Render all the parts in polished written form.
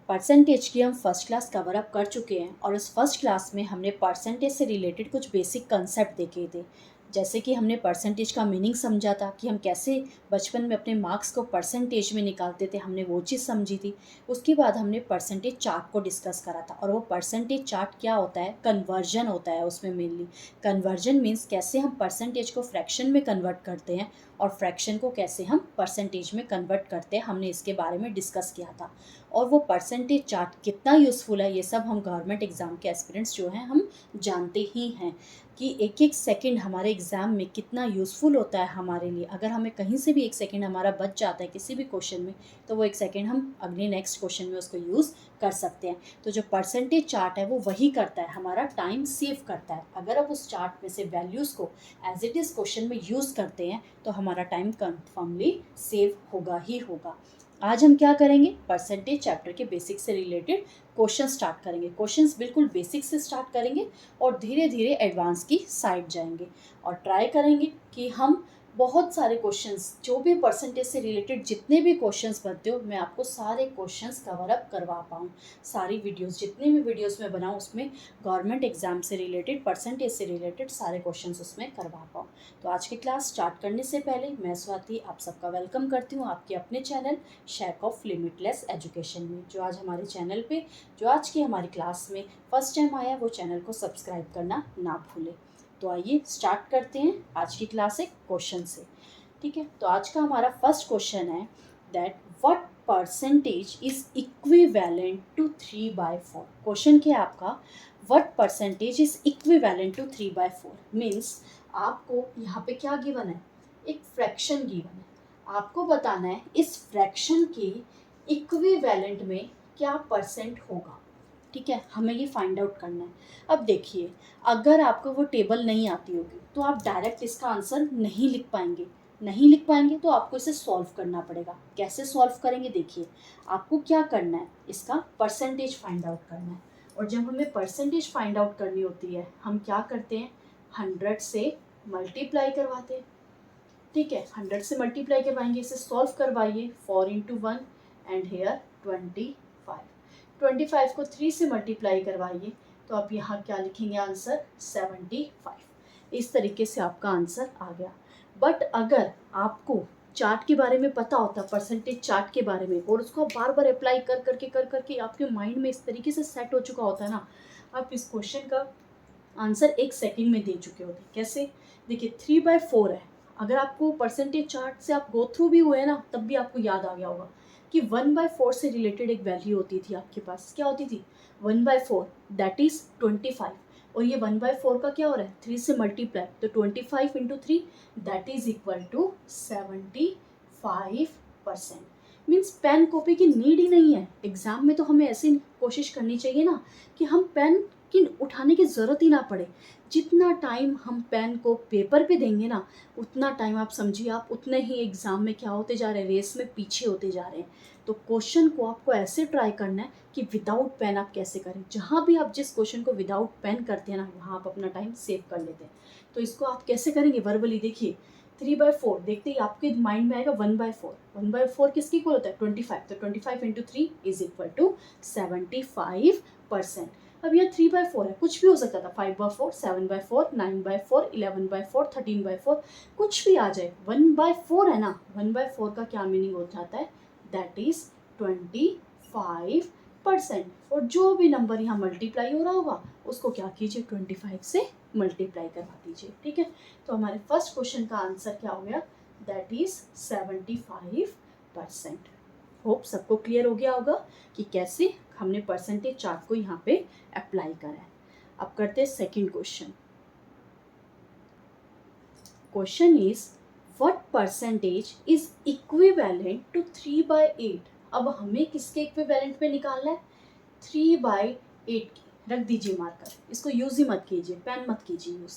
Percentage की हम first class cover up कर चुके हैं और उस फर्स्ट क्लास में हमने परसेंटेज से रिलेटेड कुछ बेसिक कंसेप्ट देखे थे। जैसे कि हमने परसेंटेज का मीनिंग समझा था कि हम कैसे बचपन में अपने मार्क्स को परसेंटेज में निकालते थे, हमने वो चीज़ समझी थी। उसके बाद हमने परसेंटेज चार्ट को डिस्कस करा था और वो परसेंटेज चार्ट क्या होता है, कन्वर्जन होता है उसमें मेनली। कन्वर्जन मीन्स कैसे हम परसेंटेज को फ्रैक्शन में कन्वर्ट करते हैं और फ्रैक्शन को कैसे हम परसेंटेज में कन्वर्ट करते हैं, हमने इसके बारे में डिस्कस किया था। और वो परसेंटेज चार्ट कितना यूज़फुल है ये सब हम गवर्नमेंट एग्ज़ाम के एस्पिरेंट्स जो हैं हम जानते ही हैं कि एक एक सेकंड हमारे एग्ज़ाम में कितना यूज़फुल होता है हमारे लिए। अगर हमें कहीं से भी एक सेकंड हमारा बच जाता है किसी भी क्वेश्चन में, तो वो एक सेकंड हम अगले नेक्स्ट क्वेश्चन में उसको यूज़ कर सकते हैं। तो जो परसेंटेज चार्ट है वो वही करता है, हमारा टाइम सेव करता है। अगर आप उस चार्ट में से वैल्यूज़ को एज इट इज़ क्वेश्चन में यूज़ करते हैं तो हमारा टाइम कन्फर्मली सेव होगा ही होगा। आज हम क्या करेंगे, परसेंटेज चैप्टर के बेसिक से रिलेटेड क्वेश्चन स्टार्ट करेंगे। क्वेश्चंस बिल्कुल बेसिक से स्टार्ट करेंगे और धीरे धीरे एडवांस की साइड जाएंगे और ट्राई करेंगे कि हम बहुत सारे क्वेश्चंस, जो भी परसेंटेज से रिलेटेड जितने भी क्वेश्चंस बनते हो, मैं आपको सारे क्वेश्चंस कवर अप करवा पाऊँ। सारी वीडियोस, जितने भी वीडियोस मैं बनाऊँ उसमें गवर्नमेंट एग्जाम से रिलेटेड, परसेंटेज से रिलेटेड सारे क्वेश्चंस उसमें करवा पाऊँ। तो आज की क्लास स्टार्ट करने से पहले मैं स्वाति आप सबका वेलकम करती हूँ आपके अपने channel shake of limitless education में। जो आज हमारे चैनल पे, जो आज की हमारी क्लास में फर्स्ट टाइम आया, वो चैनल को सब्सक्राइब करना ना भूले। तो आइए स्टार्ट करते हैं आज की क्लास एक क्वेश्चन से। ठीक है, तो आज का हमारा फर्स्ट क्वेश्चन है that what percentage is equivalent to 3/4। Question क्या है आपका, what percentage is equivalent to 3/4 means आपको यहाँ पे क्या गिवन है, एक फ्रैक्शन गिवन है। आपको बताना है इस फ्रैक्शन के इक्विवेलेंट में क्या परसेंट होगा। ठीक है, हमें ये फाइंड आउट करना है। अब देखिए, अगर आपको वो टेबल नहीं आती होगी तो आप डायरेक्ट इसका आंसर नहीं लिख पाएंगे। नहीं लिख पाएंगे तो आपको इसे सॉल्व करना पड़ेगा। कैसे सॉल्व करेंगे, देखिए आपको क्या करना है, इसका परसेंटेज फाइंड आउट करना है। और जब हमें परसेंटेज फाइंड आउट करनी होती है, हम क्या करते हैं, 100 से मल्टीप्लाई करवाते हैं। ठीक है, 100 से मल्टीप्लाई करवाएंगे, इसे सॉल्व करवाइए। 4 × 1 एंड हेयर 25। 25 को 3 से मल्टीप्लाई करवाइए, तो आप यहाँ क्या लिखेंगे आंसर, 75। इस तरीके से आपका आंसर आ गया। बट अगर आपको चार्ट के बारे में पता होता, परसेंटेज चार्ट के बारे में, और उसको बार बार अप्लाई कर करके आपके माइंड में इस तरीके से सेट हो चुका होता है ना, आप इस क्वेश्चन का आंसर एक सेकंड में दे चुके होते। कैसे, देखिए 3/4 है। अगर आपको परसेंटेज चार्ट से आप गो थ्रू भी हुए ना, तब भी आपको याद आ गया होगा कि 1/4 से रिलेटेड एक वैल्यू होती थी आपके पास। क्या होती थी, 1/4 दैट इज 25। और ये 1/4 का क्या हो रहा है, 3 से मल्टीप्लाई, तो 25 × 3 that is equal to 75%। Means pen copy की नीड ही नहीं है। एग्जाम में तो हमें ऐसी कोशिश करनी चाहिए ना कि हम पेन कि उठाने की ज़रूरत ही ना पड़े। जितना टाइम हम पेन को पेपर पे देंगे ना, उतना टाइम आप समझिए आप उतने ही एग्ज़ाम में क्या होते जा रहे हैं, रेस में पीछे होते जा रहे हैं। तो क्वेश्चन को आपको ऐसे ट्राई करना है कि विदाउट पेन आप कैसे करें। जहाँ भी आप जिस क्वेश्चन को विदाउट पेन करते हैं ना, वहाँ आप अपना टाइम सेव कर लेते हैं। तो इसको आप कैसे करेंगे, वर्बली देखिए। 3/4 देखते ही आपके माइंड में आएगा 1/4। 1/4 किसकी इक्वल होता है, 25। तो 25 × 3 इज इक्वल टू 75%। अब यहाँ 3/4 है, कुछ भी हो सकता था, 5/4, 7/4, 9/4, 11/4, 13/4, कुछ भी आ जाए। 1/4 है ना, 1/4 का क्या मीनिंग हो जाता है, दैट इज 25%। और जो भी नंबर यहाँ मल्टीप्लाई हो रहा होगा उसको क्या कीजिए, 25 से मल्टीप्लाई करवा दीजिए। ठीक है, तो हमारे फर्स्ट क्वेश्चन का आंसर क्या हो गया, दैट इज 75%। होप सबको क्लियर हो गया होगा कि कैसे हमने परसेंटेज चार्ट को यहाँ पे अप्लाई करा है। अब करते हैं second question. Question is what percentage is equivalent to 3/8। अब हमें किसके इक्विवेलेंट पे निकालना है, 3/8 की। रख दीजिए मार्कर, इसको यूज ही मत कीजिए, पेन मत कीजिए यूज।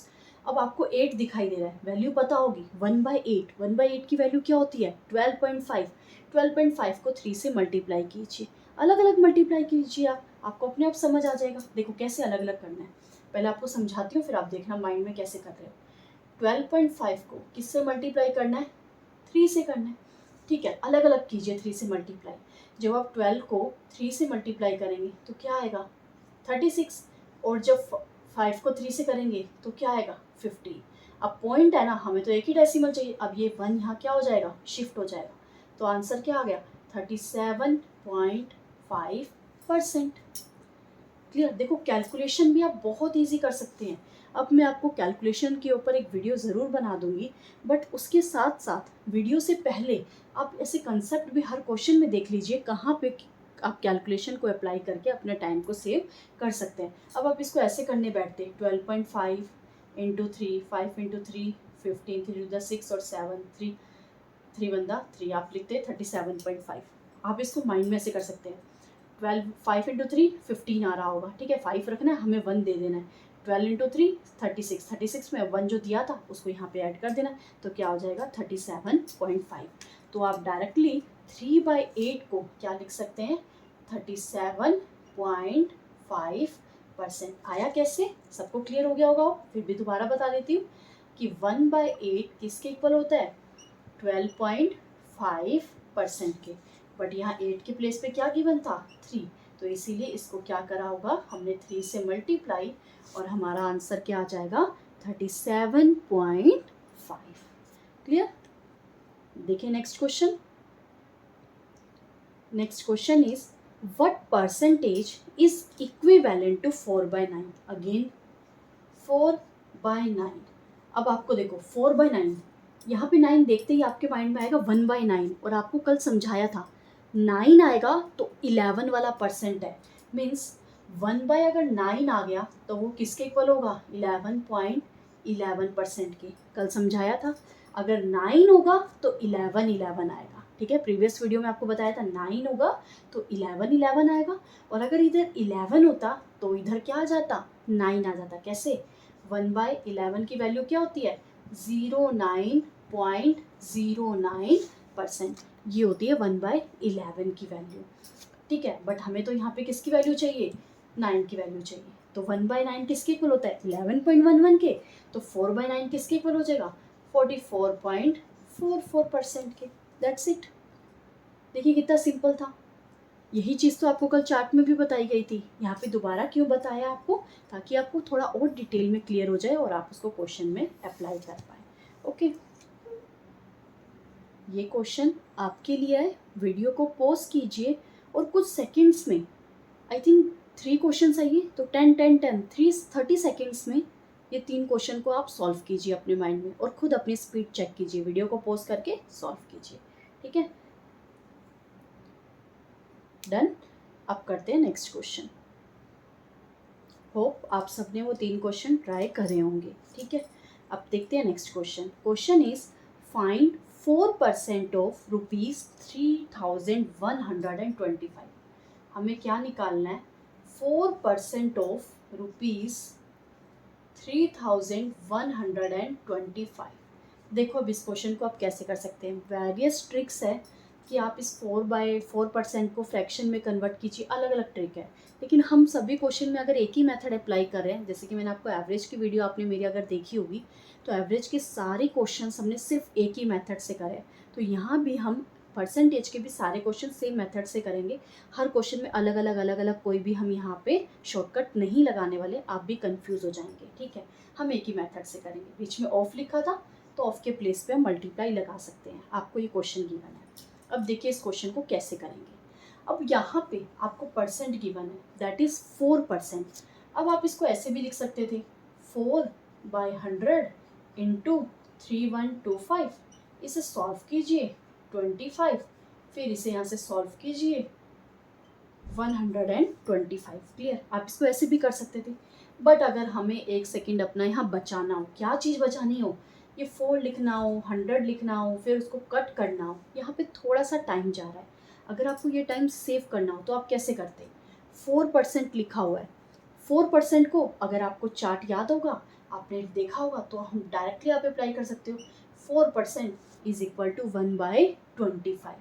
अब आपको 8 दिखाई दे रहा है, वैल्यू पता होगी 1/8। 1/8 की वैल्यू क्या होती है, 12.5। 12.5 को 3 से मल्टीप्लाई कीजिए, अलग अलग मल्टीप्लाई कीजिए। आपको अपने आप समझ आ जाएगा। देखो कैसे अलग अलग करना है, पहले आपको समझाती हूँ फिर आप देखना माइंड में कैसे कर रहे हो। 12.5 को किससे मल्टीप्लाई करना है, 3 से करना है। ठीक है, अलग अलग कीजिए 3 से मल्टीप्लाई। जब आप 12 को 3 से मल्टीप्लाई करेंगे तो क्या आएगा 36, और जब 5 को 3 से करेंगे तो क्या आएगा 50। अब पॉइंट है ना, हमें तो एक ही डेसिमल चाहिए, अब ये 1 यहाँ क्या हो जाएगा शिफ्ट हो जाएगा, तो आंसर क्या आ गया 37.5%। क्लियर। देखो कैलकुलेशन भी आप बहुत इजी कर सकते हैं। अब मैं आपको कैलकुलेशन के ऊपर एक वीडियो ज़रूर बना दूंगी, बट उसके साथ साथ वीडियो से पहले आप ऐसे कंसेप्ट भी हर क्वेश्चन में देख लीजिए कहाँ पे आप कैलकुलेशन को अप्लाई करके अपने टाइम को सेव कर सकते हैं। अब आप इसको ऐसे करने बैठते हैं 12.5 इंटू 3, 5 इंटू 3 15, 3 और 7, 3 1 3, आप लिखते हैं 37.5। आप इसको माइंड में ऐसे कर सकते हैं 12, 5 इंटू 3 15 आ रहा होगा, ठीक है 5 रखना है, हमें 1 दे देना है। 12 इंटू 3 36 में 1 जो दिया था उसको यहाँ पे ऐड कर देना, तो क्या हो जाएगा 37.5। तो आप डायरेक्टली 3/8 को क्या लिख सकते हैं 37.5%। आया कैसे, सबको क्लियर हो गया होगा। फिर भी दोबारा बता देती हूँ कि 1/8 किसके इक्वल होता है 12.5% के, बट यहाँ 8 के प्लेस पे क्या गिवन था 3, तो इसीलिए इसको क्या करा होगा हमने 3 से मल्टीप्लाई, और हमारा आंसर क्या आ जाएगा 37.5। क्लियर। देखिए next question. Next question is what percentage is equivalent to 4/9। Again 4/9। अब आपको देखो 4/9, यहाँ पे 9 देखते ही आपके माइंड में आएगा 1/9, और आपको कल समझाया था 9 आएगा तो 11 वाला परसेंट है, मीन्स 1 अगर 9 आ गया तो वो किसके इक्वल होगा 11.11% के। कल समझाया था अगर 9 होगा तो 11 आएगा, ठीक है। प्रीवियस वीडियो में आपको बताया था 9 होगा तो 11 आएगा, और अगर इधर 11 होता तो इधर क्या आ जाता 9 आ जाता। कैसे 1/11 की वैल्यू क्या होती है 09.09%, ये होती है 1/11 की वैल्यू, ठीक है। बट हमें तो यहाँ पे किसकी वैल्यू चाहिए 9 की वैल्यू चाहिए, तो 1/9 किसके इक्वल होता है 11.11 के, तो 4/9 किसके इक्वल हो जाएगा 44.44% के। That's it. देखिए कितना सिंपल था। यही चीज़ तो आपको कल चार्ट में भी बताई गई थी, यहाँ पे दोबारा क्यों बताया आपको, ताकि आपको थोड़ा और डिटेल में क्लियर हो जाए और आप उसको क्वेश्चन में अप्लाई कर पाए। ओके, ये क्वेश्चन आपके लिए है। वीडियो को पॉज कीजिए और कुछ सेकंड्स में, आई थिंक 3 क्वेश्चन आइए, तो 30 सेकंड्स में ये 3 क्वेश्चन को आप सॉल्व कीजिए अपने माइंड में, और खुद अपनी स्पीड चेक कीजिए, वीडियो को पॉज करके सॉल्व कीजिए, ठीक है। डन। अब करते हैं नेक्स्ट क्वेश्चन। होप आप सबने वो 3 क्वेश्चन ट्राई करे होंगे, ठीक है। अब देखते हैं next question. Question is find 4% of ₹3,125। हमें क्या निकालना है 4% ऑफ ₹3,125। देखो अब इस क्वेश्चन को आप कैसे कर सकते हैं, वेरियस ट्रिक्स है कि आप इस 4% को फ्रैक्शन में कन्वर्ट कीजिए, अलग अलग ट्रिक है। लेकिन हम सभी क्वेश्चन में अगर एक ही मेथड अप्लाई कर रहे हैं, जैसे कि मैंने आपको एवरेज की वीडियो आपने मेरी अगर देखी होगी, तो एवरेज के सारे क्वेश्चन हमने सिर्फ एक ही मेथड से करे, तो यहाँ भी हम परसेंटेज के भी सारे क्वेश्चन सेम मेथड से करेंगे। हर क्वेश्चन में अलग अलग कोई भी हम यहाँ पे शॉर्टकट नहीं लगाने वाले, आप भी कंफ्यूज हो जाएंगे, ठीक है। हम एक ही मेथड से करेंगे। बीच में ऑफ लिखा था तो ऑफ के प्लेस पे हम मल्टीप्लाई लगा सकते हैं। आपको ये क्वेश्चन गिवन है। अब देखिए इस क्वेश्चन को कैसे करेंगे। अब यहाँ पे आपको परसेंट गिवन है, दैट इज 4%। अब आप इसको ऐसे भी लिख सकते थे 4/100 इंटू 3125। इसे सॉल्व कीजिए 25, फिर इसे यहाँ से सॉल्व कीजिए 125। क्लियर। आप इसको ऐसे भी कर सकते थे, बट अगर हमें 1 सेकेंड अपना यहाँ बचाना हो, क्या चीज़ बचानी हो, ये 4 लिखना हो 100 लिखना हो फिर उसको कट करना हो, यहाँ पे थोड़ा सा टाइम जा रहा है। अगर आपको ये टाइम सेव करना हो तो आप कैसे करते 4% लिखा हुआ है, 4% को अगर आपको चार्ट याद होगा, आपने देखा होगा, तो हम डायरेक्टली आप अप्लाई कर सकते हो। 4% is equal to 1/25।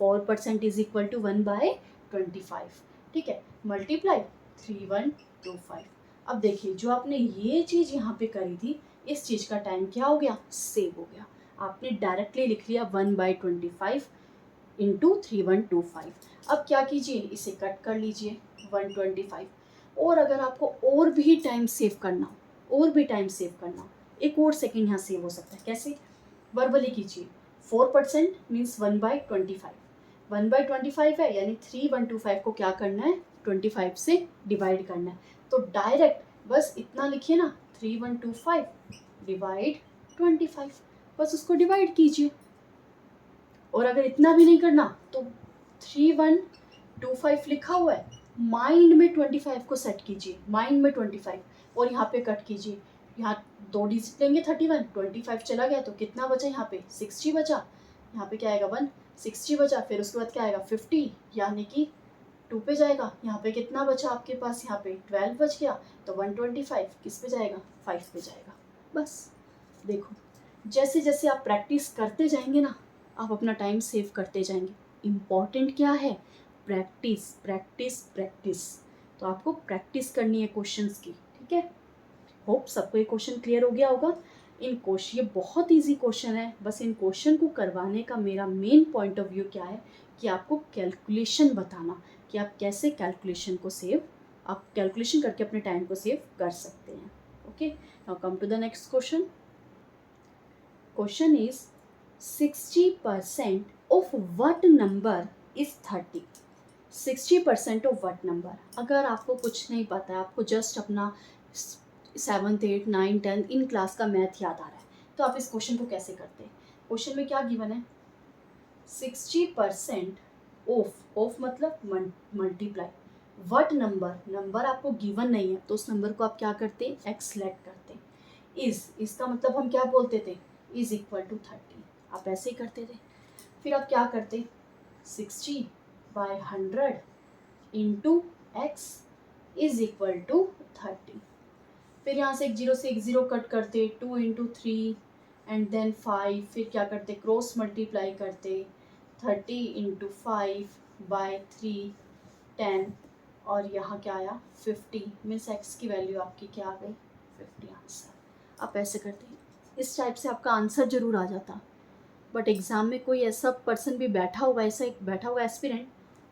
4% is equal to 1/25, ठीक है। मल्टीप्लाई 3125। अब देखिए जो आपने ये चीज़ यहाँ पे करी थी, इस चीज़ का टाइम क्या हो गया सेव हो गया। आपने डायरेक्टली लिख लिया 1/25 इंटू 3125। अब क्या कीजिए, इसे कट कर लीजिए 125। और अगर आपको और भी टाइम सेव करना हो, और भी टाइम सेव करना हो, एक और सेकेंड यहाँ सेव हो सकता है। कैसे? वर्बली कीजिए। 4% मीन्स 1/25। 1/25 है, यानी 3125 को क्या करना है, 25 से डिवाइड करना है। तो डायरेक्ट बस इतना लिखिए ना, 3125 डिवाइड 25, बस उसको डिवाइड कीजिए। और अगर इतना भी नहीं करना तो 3125 लिखा हुआ है, माइंड में 25 को सेट कीजिए, माइंड में 25, और यहाँ पे कट कीजिए। यहाँ 2 डिजिट लेंगे, 31, 25 चला गया तो कितना बचा, यहाँ पे 60 बचा। यहाँ पे क्या आएगा 1, 60 बचा। फिर उसके बाद क्या आएगा 50, यानी कि 2 पे जाएगा। यहाँ पे कितना बचा आपके पास, यहाँ पे 12 बच गया। तो 125 किस पे जाएगा, 5 पे जाएगा। बस देखो, जैसे जैसे आप प्रैक्टिस करते जाएंगे ना, आप अपना टाइम सेव करते जाएंगे। इम्पॉर्टेंट क्या है, प्रैक्टिस प्रैक्टिस प्रैक्टिस। तो आपको प्रैक्टिस करनी है क्वेश्चंस की, ठीक है। होप सबको ये क्वेश्चन क्लियर हो गया होगा। इन क्वेश्चन, ये बहुत इजी क्वेश्चन है, बस इन क्वेश्चन को करवाने का मेरा मेन पॉइंट ऑफ व्यू क्या है कि आपको कैलकुलेशन बताना, कि आप कैसे कैलकुलेशन को सेव, आप कैलकुलेशन करके अपने टाइम को सेव कर सकते हैं। Okay, now come to the next question. Question is 60% of what number is 30? 60% of what number? अगर आपको कुछ नहीं पता है, आपको जस्ट अपना 7th 8th 9th 10th in class का मैथ याद आ रहा है, तो आप इस क्वेश्चन को कैसे करते हैं। क्वेश्चन में क्या गिवन है, 60% ऑफ मतलब मल्टीप्लाई, वट नंबर, नंबर आपको गिवन नहीं है तो उस नंबर को आप क्या करते हैं, एक्स सेलेक्ट करते हैं। इसका मतलब हम क्या बोलते थे, इज इक्वल टू 30, आप ऐसे ही करते थे। फिर आप क्या करते, 60/100 into x is equal to 30। फिर यहाँ से एक जीरो कट करते, 2 इंटू 3 एंड देन 5। फिर क्या करते, क्रॉस मल्टीप्लाई करते, 30 इंटू 5/3 10, और यहाँ क्या आया 50, मीन्स एक्स की वैल्यू आपकी क्या आ गई 50 आंसर। आप ऐसे करते हैं, इस टाइप से आपका आंसर जरूर आ जाता। बट एग्ज़ाम में कोई ऐसा पर्सन भी बैठा होगा, ऐसा एक बैठा हुआ एस्पिरेंट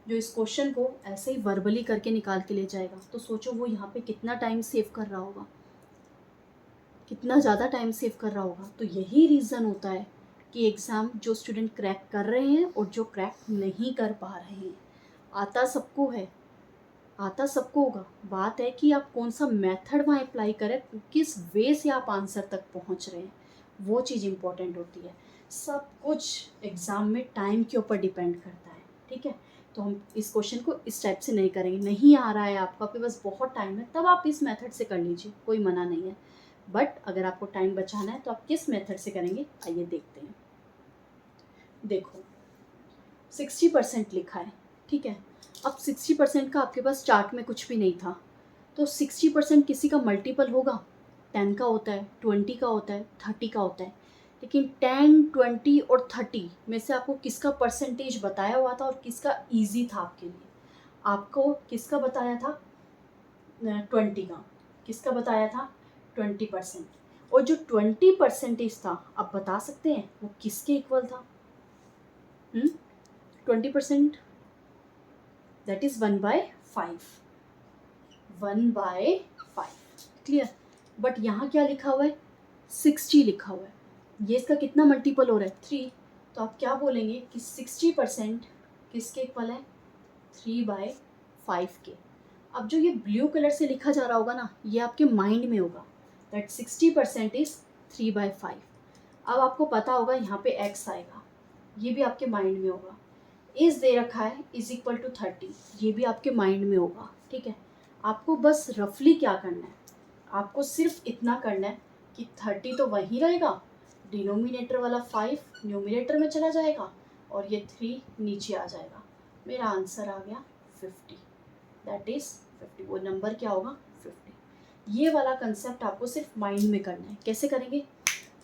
जो इस क्वेश्चन को ऐसे ही वर्बली करके निकाल के ले जाएगा, तो सोचो वो यहाँ पे कितना टाइम सेव कर रहा होगा, कितना ज़्यादा टाइम सेव कर रहा होगा। तो यही रीज़न होता है कि एग्ज़ाम जो स्टूडेंट क्रैक कर रहे हैं और जो क्रैक नहीं कर पा रहे हैं, आता सबको है, आता सबको होगा। बात है कि आप कौन सा मेथड वहाँ अप्लाई करें, किस वे से आप आंसर तक पहुँच रहे हैं, वो चीज़ इम्पोर्टेंट होती है। सब कुछ एग्ज़ाम में टाइम के ऊपर डिपेंड करता है, ठीक है। तो हम इस क्वेश्चन को इस टाइप से नहीं करेंगे। नहीं आ रहा है आपको, आपके पास बहुत टाइम है, तब आप इस मेथड से कर लीजिए, कोई मना नहीं है। बट अगर आपको टाइम बचाना है तो आप किस मेथड से करेंगे, आइए देखते हैं। देखो 60% लिखा है, ठीक है। अब 60% का आपके पास चार्ट में कुछ भी नहीं था, तो 60% किसी का मल्टीपल होगा, 10 का होता है, 20 का होता है, 30 का होता है। लेकिन 10, 20 और 30 में से आपको किसका परसेंटेज बताया हुआ था और किसका ईजी था आपके लिए, आपको किसका बताया था, 20 का। किसका बताया था, 20%। और जो 20% था, आप बता सकते हैं वो किसके इक्वल था, 20%, दैट इज 1/5, 1/5, क्लियर। बट यहाँ क्या लिखा हुआ है, 60 लिखा हुआ है, ये इसका कितना मल्टीपल हो रहा है, 3। तो आप क्या बोलेंगे कि 60% किसके इक्वल है, 3/5 के। अब जो ये ब्लू कलर से लिखा जा रहा होगा ना, ये आपके माइंड में होगा, दैट 60% इज 3/5। अब आपको पता होगा यहाँ पे x आएगा, ये भी आपके माइंड में होगा। इज दे रखा है इज इक्वल टू 30, ये भी आपके माइंड में होगा, ठीक है। आपको बस रफली क्या करना है, आपको सिर्फ इतना करना है कि 30 तो वहीं रहेगा, डिनोमिनेटर वाला 5 न्यूमिनेटर में चला जाएगा और ये 3 नीचे आ जाएगा। मेरा आंसर आ गया 50, दैट इज़ 50। वो नंबर क्या होगा, 50। ये वाला कंसेप्ट आपको सिर्फ माइंड में करना है। कैसे करेंगे,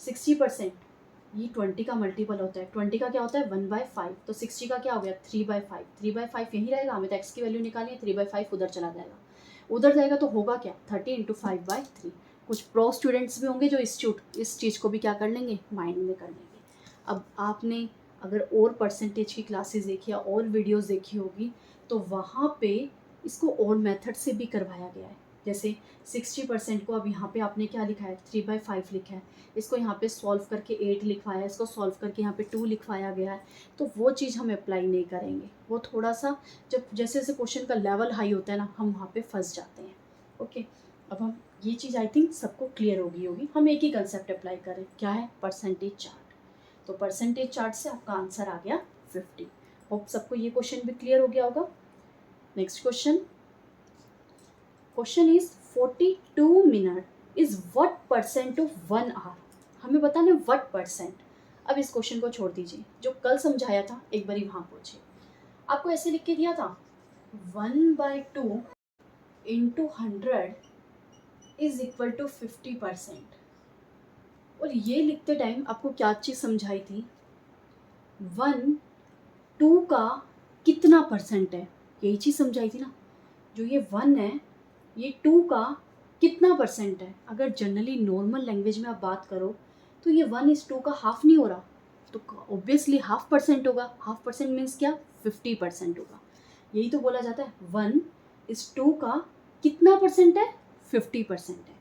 60% ये 20 का मल्टीपल होता है, 20 का क्या होता है 1/5, तो 60 का क्या हो गया 3/5, 3/5 यहीं रहेगा, हमें तो x की वैल्यू निकालनी है, 3/5 उधर चला जाएगा, उधर जाएगा तो होगा क्या 30 इंटू 5/3। कुछ प्रो स्टूडेंट्स भी होंगे जो इस चीज़ को भी क्या कर लेंगे, माइंड में कर लेंगे। अब आपने अगर और परसेंटेज की क्लासेस देखी या और वीडियोस देखी होगी तो वहाँ पे इसको और मेथड से भी करवाया गया है। जैसे 60% को अब यहाँ पे आपने क्या लिखा है, 3/5 लिखा है, इसको यहाँ पे सॉल्व करके 8 लिखवाया है, इसको सॉल्व करके यहाँ पे 2 लिखवाया गया है। तो वो चीज़ हम अप्लाई नहीं करेंगे, वो थोड़ा सा जब जैसे जैसे क्वेश्चन का लेवल हाई होता है ना, हम वहाँ पे फंस जाते हैं। ओके, अब हम ये चीज़ आई थिंक सबको क्लियर होगी। हम एक ही कंसेप्ट अप्लाई करें, क्या है, परसेंटेज चार्ट। तो परसेंटेज चार्ट से आपका आंसर आ गया 50। होप सबको ये क्वेश्चन भी क्लियर हो गया होगा। Next question is 42 minute is what percent of 1 hour. हमें बताना है व्हाट परसेंट। अब इस क्वेश्चन को छोड़ दीजिए, जो कल समझाया था एक बार वहाँ पूछिए। आपको ऐसे लिख के दिया था 1/2 इंटू 100 इज इक्वल टू 50%। और ये लिखते टाइम आपको क्या चीज़ समझाई थी, 2 का कितना परसेंट है, यही चीज़ समझाई थी ना। जो ये 1 है ये 2 का कितना परसेंट है। अगर जनरली नॉर्मल लैंग्वेज में आप बात करो तो ये 1 इस 2 का हाफ नहीं हो रहा, तो ऑब्वियसली 0.5% होगा। 0.5% मीन्स क्या, 50% होगा। यही तो बोला जाता है 1 इस 2 का कितना परसेंट है, 50% है।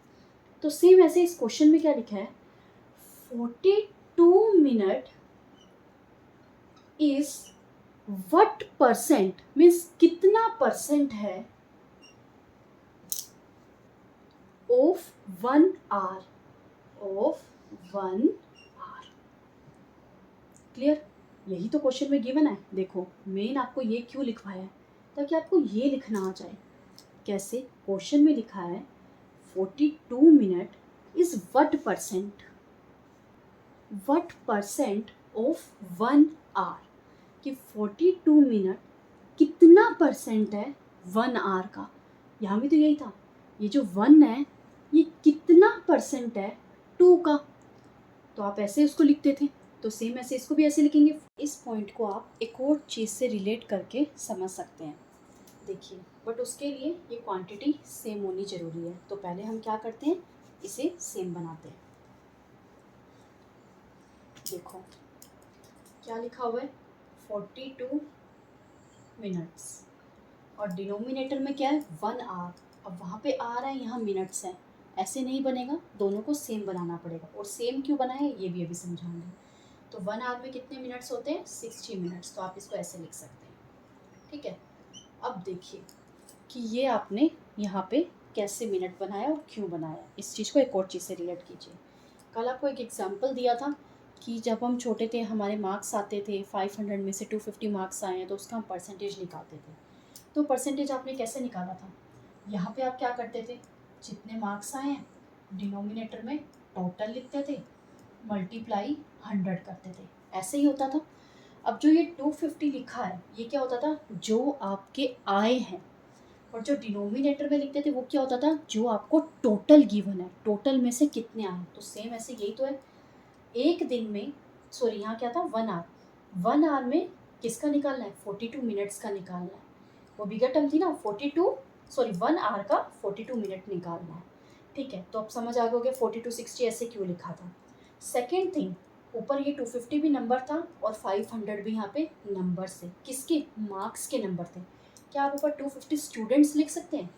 तो सेम ऐसे इस क्वेश्चन में क्या लिखा है, 42 minute is what percent, means कितना परसेंट है ऑफ 1 आवर, क्लियर। यही तो क्वेश्चन में गिवन है। देखो मेन आपको ये क्यों लिखवाया है, ताकि आपको ये लिखना आ जाए। कैसे, क्वेश्चन में लिखा है 42 minute is what percent of 1 hour, कि 42 मिनट कितना परसेंट है 1 आवर का। यहाँ भी तो यही था, ये जो 1 है ये कितना परसेंट है 2 का। तो आप ऐसे उसको लिखते थे, तो सेम ऐसे इसको भी ऐसे लिखेंगे। इस पॉइंट को आप एक और चीज़ से रिलेट करके समझ सकते हैं। देखिए, बट उसके लिए ये क्वांटिटी सेम होनी ज़रूरी है। तो पहले हम क्या करते हैं, इसे सेम बनाते हैं। देखो क्या लिखा हुआ है, 42 मिनट्स, और डिनोमिनेटर में क्या है, 1 आवर। अब वहाँ पे आ रहा है, यहाँ मिनट्स हैं, ऐसे नहीं बनेगा, दोनों को सेम बनाना पड़ेगा। और सेम क्यों बनाए ये भी अभी समझाऊंगी। तो 1 आवर में कितने मिनट्स होते हैं, 60 मिनट्स। तो आप इसको ऐसे लिख सकते हैं, ठीक है। अब देखिए कि ये आपने यहाँ पे कैसे मिनट बनाया और क्यों बनाया, इस चीज़ को एक और चीज़ से रिलेट कीजिए। कल आपको एक एग्जांपल दिया था कि जब हम छोटे थे हमारे मार्क्स आते थे, 500 में से 250 मार्क्स आए हैं तो उसका हम परसेंटेज निकालते थे। तो परसेंटेज आपने कैसे निकाला था, यहाँ पे आप क्या करते थे, जितने मार्क्स आए हैं डिनोमिनेटर में टोटल लिखते थे, मल्टीप्लाई 100 करते थे, ऐसे ही होता था। अब जो ये 250 लिखा है ये क्या होता था, जो आपके आए हैं, और जो डिनोमिनेटर में लिखते थे वो क्या होता था, जो आपको टोटल गिवन है, टोटल में से कितने आए। तो सेम ऐसे यही तो है, एक दिन में, सॉरी यहाँ क्या था, 1 आवर, 1 आवर में किसका निकालना है, 42 मिनट्स का निकालना है। वो बिगर टर्म थी ना, 42, सॉरी 1 आवर का 42 मिनट निकालना है, ठीक है। तो अब समझ आ गया 42 60 ऐसे क्यों लिखा था। सेकेंड थिंग, ऊपर ये 250 भी नंबर था और 500 भी यहाँ पे नंबर से, किसके, मार्क्स के नंबर थे। क्या आप ऊपर 250 स्टूडेंट्स लिख सकते हैं,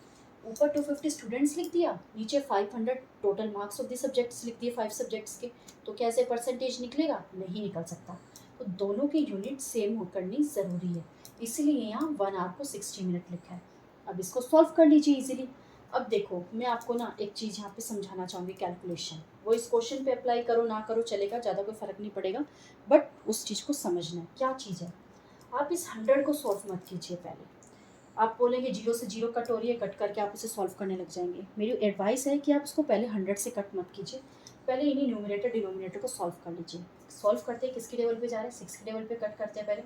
ऊपर 250 स्टूडेंट्स लिख दिया, नीचे 500 total marks of the subjects लिख दिए, 5 सब्जेक्ट्स के, तो कैसे परसेंटेज निकलेगा, नहीं निकल सकता। तो दोनों की यूनिट सेम करनी ज़रूरी है, इसीलिए यहाँ 1 आवर को 60 मिनट लिखा है। अब इसको सॉल्व कर लीजिए इजीली। अब देखो मैं आपको ना एक चीज़ यहाँ पे समझाना चाहूँगी, कैलकुलेशन, वो इस क्वेश्चन पे अप्लाई करो ना करो चलेगा, ज़्यादा कोई फ़र्क नहीं पड़ेगा, बट उस चीज़ को समझना है क्या चीज़ है। आप इस 100 को सॉल्व मत कीजिए पहले, आप बोलेंगे 0 से 0 कट हो रही है, कट करके आप इसे सॉल्व करने लग जाएंगे। मेरी एडवाइस है कि आप इसको पहले 100 से कट मत कीजिए, पहले इन्हीं न्यूमरेटर डिनोमिनेटर को सॉल्व कर लीजिए। सॉल्व करते हैं किसके लेवल पे जा रहे हैं, 6 के लेवल पे कट करते हैं पहले,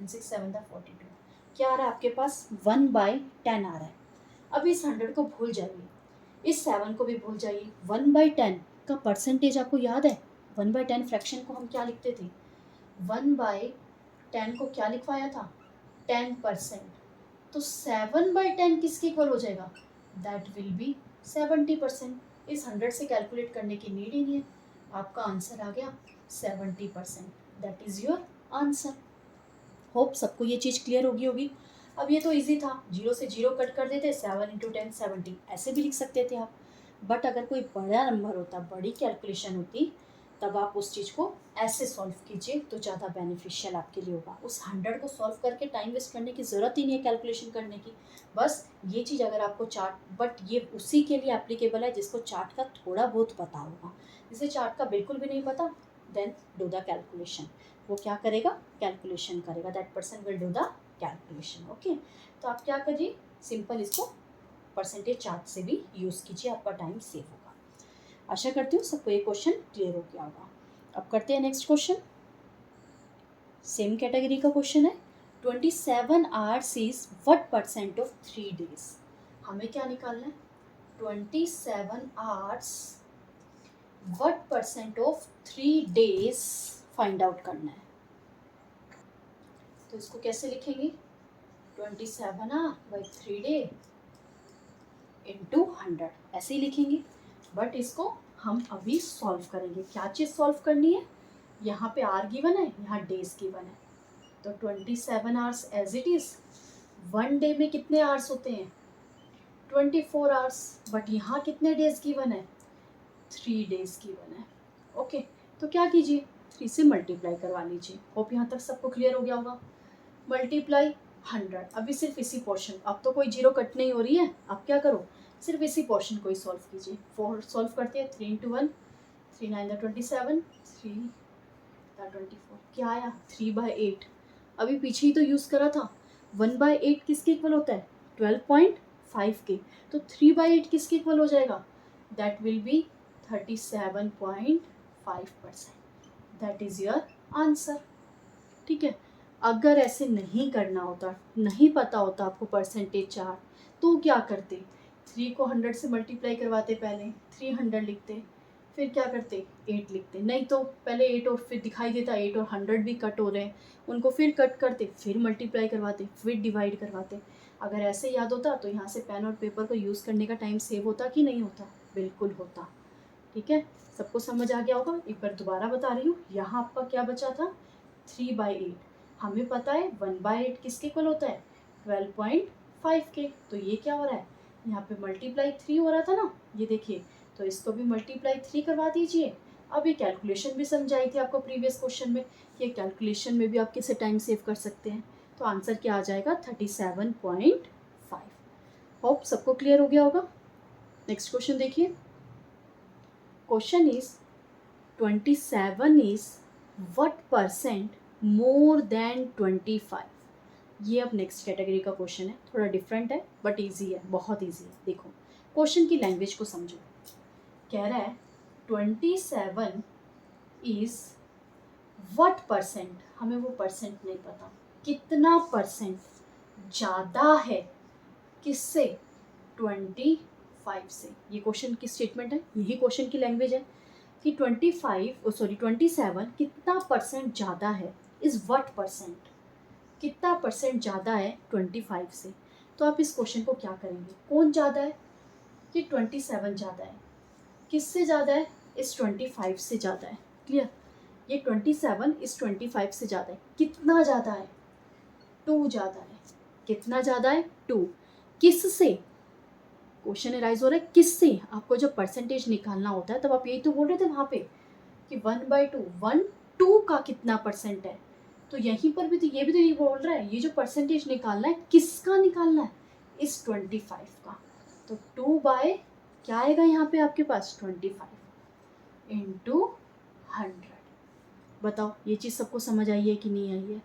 6 7 42, क्या आ रहा है आपके पास, 1/10 आ रहा है। अब इस 100 को भूल जाइए, इस 7 को भी भूल जाइए। 1/10 का परसेंटेज आपको याद है, 1/10 फ्रैक्शन को हम क्या लिखते थे, 1/10 को क्या लिखवाया था, 10%। तो 7/10 किसके इक्वल हो जाएगा, दैट विल बी 70%। इस 100 से कैलकुलेट करने की नीड ही नहीं है, आपका आंसर आ गया 70%, that is your answer. Hope सबको ये चीज़ क्लियर होगी। अब ये तो इजी था, 0 से 0 कट कर देते, 7 × 10 70, ऐसे भी लिख सकते थे आप। बट अगर कोई बड़ा नंबर होता, बड़ी कैलकुलेशन होती, तब आप उस चीज़ को ऐसे सॉल्व कीजिए तो ज़्यादा बेनिफिशियल आपके लिए होगा। उस 100 को सॉल्व करके टाइम वेस्ट करने की ज़रूरत ही नहीं है कैलकुलेशन करने की। बस ये चीज़ अगर आपको चार्ट, बट ये उसी के लिए एप्लीकेबल है जिसको चार्ट का थोड़ा बहुत पता होगा। जिसे चार्ट का बिल्कुल भी नहीं पता, देन डू द कैलकुलेशन। वो क्या करेगा? कैलकुलेशन करेगा। That person will do the calculation. Okay, तो आप क्या करिए, सिंपल इसको परसेंटेज चार्ट से भी यूज़ कीजिए, आपका टाइम सेव होगा। आशा करती हूँ सबको ये क्वेश्चन क्लियर हो गया होगा। अब करते हैं नेक्स्ट क्वेश्चन। सेम कैटेगरी का क्वेश्चन है। 27 hours is what percent of 3 days? हमें क्या निकालना है? 27 hours what percent of 3 days find out करना है। तो इसको कैसे लिखेंगे? 27 आवर बाई 3 day इंटू 100, ऐसे ही लिखेंगे। बट इसको हम अभी सॉल्व करेंगे। क्या चीज़ सॉल्व करनी है? यहाँ पे आर गिवन है, यहाँ डेज गिवन है। तो 27 hours as it is. 1 day में कितने आवर्स होते हैं? 24 आवर्स। बट यहाँ कितने डेज गिवन है? 3 days गिवन है। ओके, तो क्या कीजिए, 3 से मल्टीप्लाई करवा लीजिए। होप यहाँ तक सबको क्लियर हो गया होगा। मल्टीप्लाई 100, अभी सिर्फ इसी पोर्शन, अब तो कोई जीरो कट नहीं हो रही है। अब क्या करो, सिर्फ इसी पोर्शन को ही सॉल्व कीजिए। 4 सॉल्व करते हैं, 3 × 1, 3 9 27, 3 24, क्या आया? 3/8। अभी पीछे ही तो यूज़ करा था। 1/8 किसके इक्वल होता है? 12.5 के। तो 3/8 किसके इक्वल हो जाएगा? That will be 37.5%। That is your answer. ठीक है, अगर ऐसे नहीं करना होता, नहीं पता होता आपको परसेंटेज चार्ट, तो क्या करते? 3 को 100 से मल्टीप्लाई करवाते, पहले 300 लिखते, फिर क्या करते? 8 लिखते। नहीं तो पहले 8 और फिर दिखाई देता 8 और 100 भी कट हो रहे हैं, उनको फिर कट करते, फिर मल्टीप्लाई करवाते, फिर डिवाइड करवाते। अगर ऐसे याद होता तो यहाँ से पेन और पेपर को यूज़ करने का टाइम सेव होता कि नहीं होता? बिल्कुल होता। ठीक है, सबको समझ आ गया होगा। एक बार दोबारा बता रही हूँ, यहाँ आपका क्या बचा था? 3/8। हमें पता है 1/8 किसके इक्वल होता है? 12.5 के। तो ये क्या हो रहा है? यहाँ पे मल्टीप्लाई 3 हो रहा था ना, ये देखिए। तो इसको भी मल्टीप्लाई 3 करवा दीजिए। अभी कैलकुलेशन भी समझाई थी आपको प्रीवियस क्वेश्चन में कि कैलकुलेशन में भी आप किसे टाइम सेव कर सकते हैं। तो आंसर क्या आ जाएगा? 37.5। होप सबको क्लियर हो गया होगा। नेक्स्ट क्वेश्चन देखिए। Question is 27 is what percent more then 25? ये अब नेक्स्ट कैटेगरी का क्वेश्चन है, थोड़ा डिफरेंट है बट इजी है, बहुत इजी है। देखो क्वेश्चन की लैंग्वेज को समझो। कह रहा है 27 इज व्हाट परसेंट, हमें वो परसेंट नहीं पता, कितना परसेंट ज़्यादा है किससे? 25 से। ये क्वेश्चन की स्टेटमेंट है, यही क्वेश्चन की लैंग्वेज है कि 27 कितना परसेंट ज़्यादा है, इज़ व्हाट परसेंट, कितना परसेंट ज़्यादा है 25 से। तो आप इस क्वेश्चन को क्या करेंगे? कौन ज़्यादा है? कि 27 ज़्यादा है। किससे ज़्यादा है? इस 25 से ज़्यादा है। क्लियर? ये 27 इस 25 से ज़्यादा है। कितना ज़्यादा है? 2 ज़्यादा है। कितना ज़्यादा है? 2। किससे? क्वेश्चन अराइज हो रहा है किससे? आपको जब परसेंटेज निकालना होता है तब आप यही तो बोल रहे थे वहाँ पे कि 1/2, 2 का कितना परसेंट है। तो यहीं पर भी तो ये भी तो यही बोल रहा है, ये जो परसेंटेज निकालना है किसका निकालना है? इस 25 का। तो 2 बाय क्या आएगा यहाँ पे आपके पास? 25 इंटू 100। बताओ ये चीज़ सबको समझ आई है कि नहीं आई है?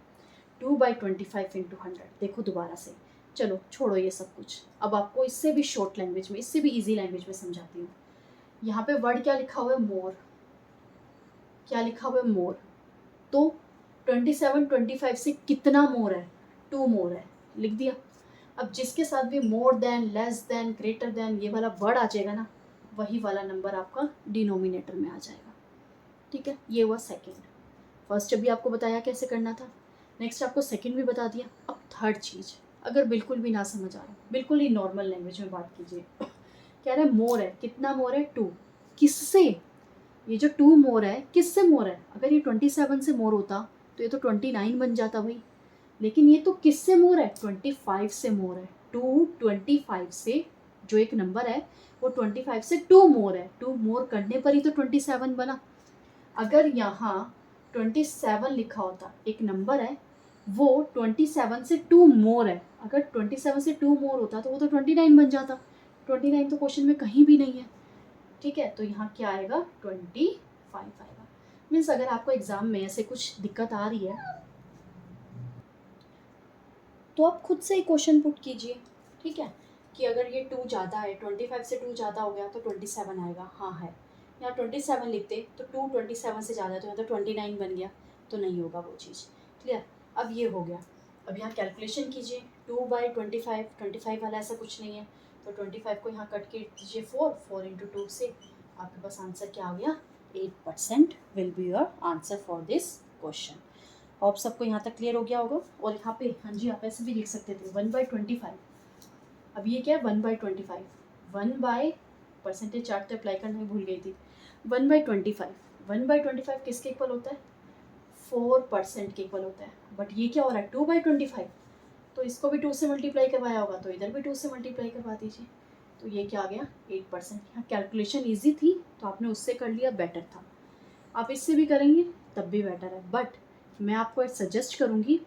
2/25 इंटू 100। देखो दोबारा से, चलो छोड़ो ये सब कुछ, अब आपको इससे भी शॉर्ट लैंग्वेज में, इससे भी इजी लैंग्वेज में समझाती हूँ। यहाँ पे वर्ड क्या लिखा हुआ है? मोर। क्या लिखा हुआ है? मोर। तो 27 25 से कितना मोर है? 2 मोर है, लिख दिया। अब जिसके साथ भी मोर than, less then, greater than ये वाला वर्ड आ जाएगा ना, वही वाला नंबर आपका डिनोमिनेटर में आ जाएगा। ठीक है, ये हुआ सेकेंड। फर्स्ट अभी आपको बताया कैसे करना था, नेक्स्ट आपको सेकेंड भी बता दिया। अब थर्ड चीज़, अगर बिल्कुल भी ना समझ आ रहा, बिल्कुल ही नॉर्मल लैंग्वेज में बात कीजिए। कह रहे हैं मोर है, कितना मोर है? 2। किससे? ये जो 2 मोर है किससे मोर है? अगर ये 27 से मोर होता तो ये तो 29 बन जाता भाई। लेकिन ये तो किससे मोर है, 25 से मोर है। 25 से जो एक नंबर है वो 25 से 2 मोर है, 2 मोर करने पर ही तो 27 बना। अगर यहाँ 27 लिखा होता, एक नंबर है वो 27 से 2 मोर है, अगर 27 से 2 मोर होता तो वो तो 29 बन जाता। 29 तो क्वेश्चन में कहीं भी नहीं है, ठीक है। तो यहाँ क्या आएगा, 25 आएगा। मीन्स अगर आपको एग्जाम में ऐसे कुछ दिक्कत आ रही है तो आप खुद से ही क्वेश्चन पुट कीजिए, ठीक है, कि अगर ये 2 ज़्यादा है, 25 से 2 ज़्यादा हो गया तो 27 आएगा, हाँ है। यहाँ 27 लिखते तो 2 27 से ज़्यादा है तो यहाँ तो 29 बन गया, तो नहीं होगा वो चीज़। क्लियर। अब ये हो गया। अब यहाँ कैलकुलेशन कीजिए, 2/25, 25 वाला ऐसा कुछ नहीं है, तो 25 को यहाँ कट के दीजिए 4 इंटू 2 से, आपके पास आंसर क्या आ गया, 8% will be your answer for this question. Hope सबको यहाँ तक क्लियर हो गया होगा। और यहाँ पे हाँ जी, आप ऐसे भी लिख सकते थे 1/25। अब ये क्या है, 1/25, 1 परसेंटेज चार्ट तो अप्लाई करना ही भूल गई थी। 1/25, 1/25 किसके इक्वल होता है, 4% के इक्वल होता है। बट ये क्या हो रहा है, 2/25, तो इसको भी 2 से मल्टीप्लाई करवाया होगा, तो इधर भी 2 से मल्टीप्लाई करवा दीजिए। तो ये क्या आ गया, 8%। यहाँ कैलकुलेशन ईजी थी तो आपने उससे कर लिया, बेटर था। आप इससे भी करेंगे तब भी बेटर है, बट मैं आपको सजेस्ट करूँगी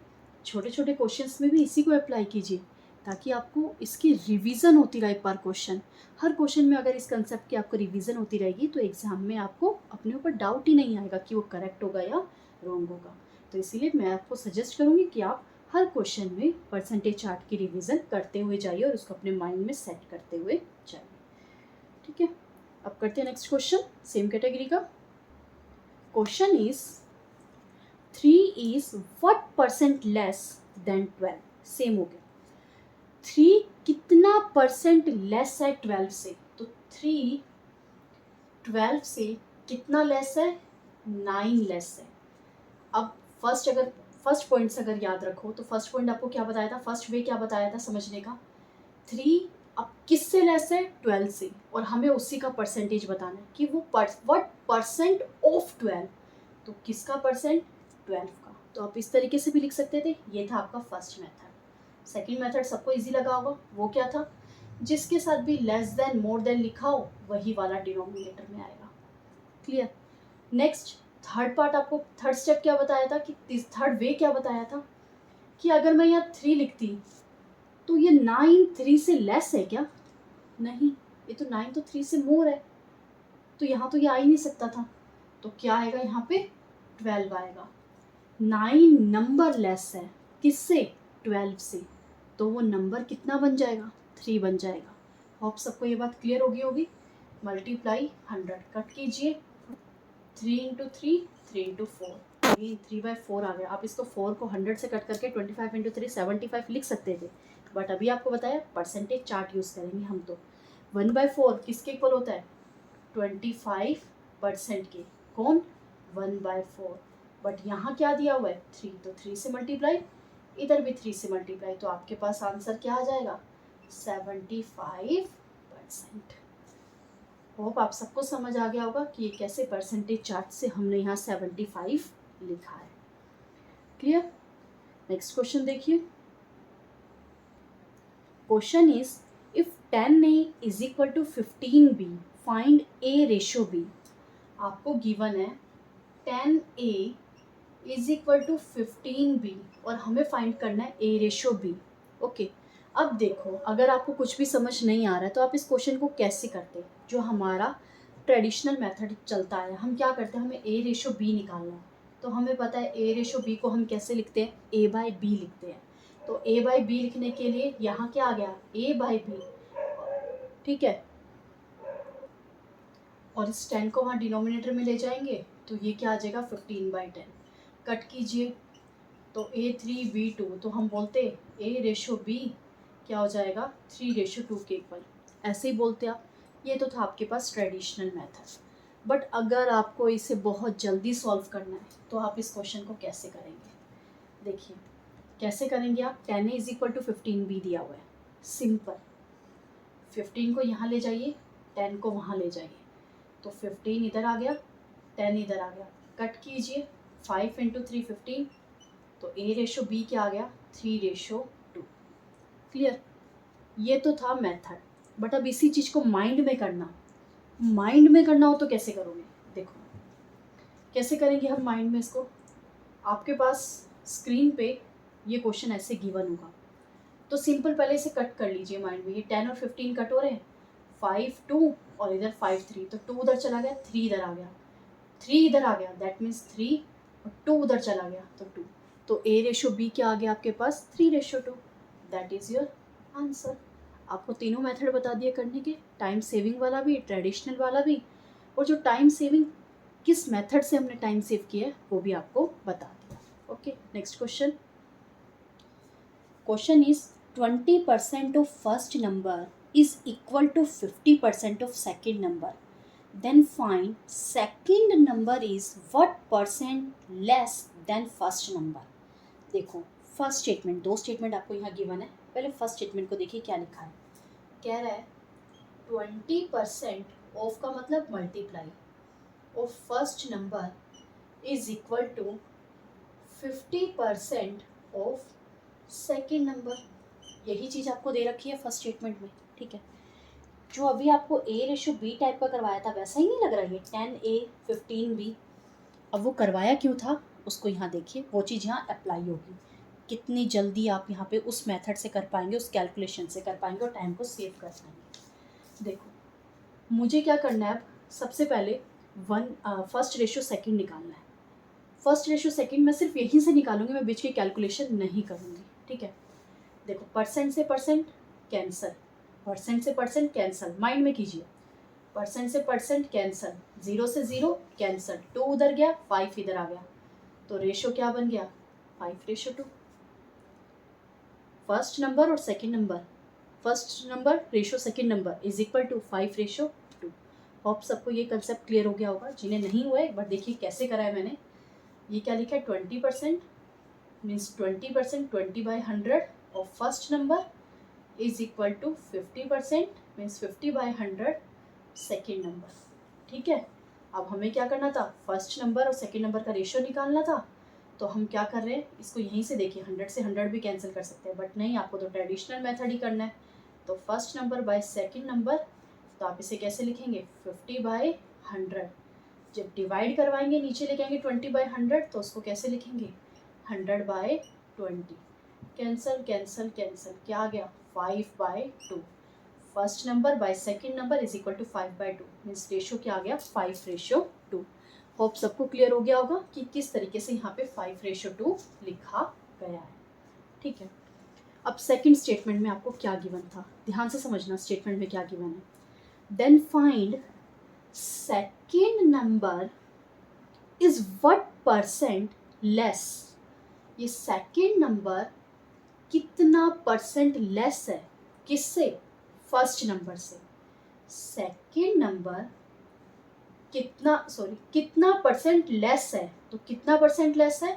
छोटे छोटे क्वेश्चंस में भी इसी को अप्लाई कीजिए, ताकि आपको इसकी रिवीजन होती रहे पर क्वेश्चन। हर क्वेश्चन में अगर इस कंसेप्ट की आपको रिवीजन होती रहेगी तो एग्ज़ाम में आपको अपने ऊपर डाउट ही नहीं आएगा कि वो करेक्ट होगा या रॉन्ग होगा। तो इसीलिए मैं आपको सजेस्ट करूँगी कि आप हर क्वेश्चन में परसेंटेज चार्ट की रिवीजन करते हुए जाइए और उसको अपने माइंड में सेट करते हुए जाइए, ठीक है। अब करते हैं नेक्स्ट क्वेश्चन, सेम कैटेगरी का। Question is 3 is what percent less than 12। Same हो गया, 3 कितना परसेंट लेस है 12 से, तो 3 12 से कितना लेस है, 9 लेस है। अब फर्स्ट पॉइंट्स अगर याद रखो तो फर्स्ट पॉइंट आपको क्या बताया था, फर्स्ट वे क्या बताया था समझने का, 3 अब किससे लेस है, 12 से, और हमें उसी का परसेंटेज बताना है कि वो व्हाट परसेंट ऑफ 12, तो किसका परसेंट, 12 का। तो आप इस तरीके से भी लिख सकते थे, ये था आपका फर्स्ट मेथड। सेकंड मेथड सबको इजी लगा होगा, वो क्या था, जिसके साथ भी लेस देन मोर देन लिखा हो वही वाला डिनोमिनेटर में आएगा। क्लियर। नेक्स्ट थर्ड पार्ट, आपको थर्ड स्टेप क्या बताया था, कि थर्ड वे क्या बताया था, कि अगर मैं यहाँ 3 लिखती तो ये 9 3 से लेस है क्या, नहीं, ये तो 9 तो 3 से मोर है, तो यहाँ तो ये आ ही नहीं सकता था। तो क्या आएगा यहाँ पे, 12 आएगा। 9 नंबर लेस है किससे, 12 से, तो वो नंबर कितना बन जाएगा, 3 बन जाएगा। होप सबको ये बात क्लियर होगी। मल्टीप्लाई 100 कट कीजिए, 3 इंटू 3, 3 इंटू 4, 3/4 आ गया। आप इसको 4 को 100 से कट करके 25 इंटू 3 75 लिख सकते थे, बट अभी आपको बताया परसेंटेज चार्ट यूज़ करेंगे हम। तो 1/4 किसके इक्वल होता है, 25% के, कौन, 1/4। बट यहाँ क्या दिया हुआ है, 3, तो 3 से मल्टीप्लाई, इधर भी 3 से मल्टीप्लाई, तो आपके पास आंसर क्या आ जाएगा, 75%। होप आप सबको समझ आ गया होगा कि ये कैसे परसेंटेज चार्ट से हमने यहाँ 75 लिखा है। क्लियर। नेक्स्ट क्वेश्चन देखिए। Question is if 10A is equal to 15B find A ratio B। आपको गिवन है 10A is equal to 15B और हमें फाइंड करना है A रेशो B। ओके, अब देखो अगर आपको कुछ भी समझ नहीं आ रहा है तो आप इस क्वेश्चन को कैसे करते हैं, जो हमारा ट्रेडिशनल मेथड चलता है, हम क्या करते हैं, हमें A रेशो B निकालना है। तो हमें पता है A रेशो B को हम कैसे लिखते हैं, A/B लिखते हैं। तो A/B लिखने के लिए यहाँ क्या आ गया, A/B, ठीक है, और इस 10 को वहाँ डिनोमिनेटर में ले जाएंगे तो ये क्या आ जाएगा, 15/10। कट कीजिए तो A3B2, तो हम बोलते A रेशो B क्या हो जाएगा, 3:2 के इक्वल, ऐसे ही बोलते आप। ये तो था आपके पास ट्रेडिशनल मेथड। बट अगर आपको इसे बहुत जल्दी सॉल्व करना है तो आप इस क्वेश्चन को कैसे करेंगे, देखिए कैसे करेंगे आप। 10A is equal to 15B दिया हुआ है, सिंपल, 15 को यहाँ ले जाइए, 10 को वहाँ ले जाइए, तो 15 इधर आ गया, 10 इधर आ गया, कट कीजिए, 5 इंटू 3 15, तो A रेशो B क्या आ गया, 3:2। क्लियर। ये तो था मेथड, बट अब इसी चीज़ को माइंड में करना हो तो कैसे करोगे? देखो कैसे करेंगे हम माइंड में इसको। आपके पास स्क्रीन पे ये क्वेश्चन ऐसे गिवन होगा, तो सिंपल पहले इसे कट कर लीजिए माइंड में। ये 10 और 15 कट हो रहे हैं, 5 2 और इधर 5 3, तो 2 उधर चला गया, 3 इधर आ गया, 3 इधर आ गया, दैट मीन्स 3 और 2 उधर चला गया तो 2। तो A रेशो B क्या आ गया आपके पास, 3:2। That is your answer. आपको तीनों मेथड बता दिए करने के, टाइम सेविंग वाला भी, ट्रेडिशनल वाला भी, और जो टाइम सेविंग किस मेथड से हमने टाइम सेव किया है वो भी आपको बता दिया। Okay, next question. Question is 20% of first number is equal to 50% of second number, then find second number is what percent less than first number. देखो फर्स्ट स्टेटमेंट, दो स्टेटमेंट आपको यहाँ गिवन है। पहले फर्स्ट स्टेटमेंट को देखिए क्या लिखा है। कह रहा है 20% ऑफ का मतलब multiply of first number is equal to 50% of second number. यही चीज़ आपको दे रखी है फर्स्ट स्टेटमेंट में, ठीक है। जो अभी आपको A रेशो B टाइप का करवाया था वैसा ही नहीं लग रहा है, 10A 15B। अब वो करवाया क्यों था उसको यहाँ देखिए, वो चीज़ यहाँ अप्लाई होगी। कितनी जल्दी आप यहाँ पे उस मेथड से कर पाएंगे, उस कैलकुलेशन से कर पाएंगे और टाइम को सेव कर पाएंगे। देखो मुझे क्या करना है, अब सबसे पहले फर्स्ट रेशो सेकंड निकालना है। फर्स्ट रेशो सेकंड मैं सिर्फ यहीं से निकालूंगी, मैं बीच की कैलकुलेशन नहीं करूँगी, ठीक है। देखो परसेंट से परसेंट कैंसल, परसेंट से परसेंट कैंसल, माइंड में कीजिए। परसेंट से परसेंट कैंसल, 0 से 0 कैंसल, 2 उधर गया, 5 इधर आ गया, तो रेशो क्या बन गया, 5:2। फर्स्ट नंबर और second number, first number ratio second number is equal to 5:2। Hope सबको ये कंसेप्ट क्लियर हो गया होगा। जिन्हें नहीं हुआ एक बार देखिए कैसे करा है मैंने। ये क्या लिखा है, 20% means 20%, 20/100 of first number is equal to 50% means 50/100 second number, ठीक है। अब हमें क्या करना था, फर्स्ट नंबर और सेकेंड नंबर का रेशियो निकालना था। तो हम क्या कर रहे हैं, इसको यहीं से देखिए, 100 से 100 भी कैंसिल कर सकते हैं, बट नहीं, आपको तो ट्रेडिशनल मेथड ही करना है। तो first number by second number, तो आप इसे कैसे लिखेंगे, 50/100। जब डिवाइड करवाएंगे नीचे लेके आएंगे 20/100, तो उसको कैसे लिखेंगे, 100/20। कैंसल कैंसल कैंसल, क्या आ गया, 5/2। First number by second number is equal to 5/2 means ratio क्या आ गया, 5:2। होप सबको क्लियर हो गया होगा कि किस तरीके से यहाँ पे 5:2 लिखा गया है, ठीक है। अब सेकंड स्टेटमेंट में आपको क्या गिवन था, ध्यान से समझना स्टेटमेंट में क्या गिवन है। Then find second number is what percent less. ये सेकेंड नंबर कितना परसेंट लेस है, किससे, फर्स्ट नंबर से। सेकेंड नंबर कितना परसेंट लेस है, तो कितना परसेंट लेस है,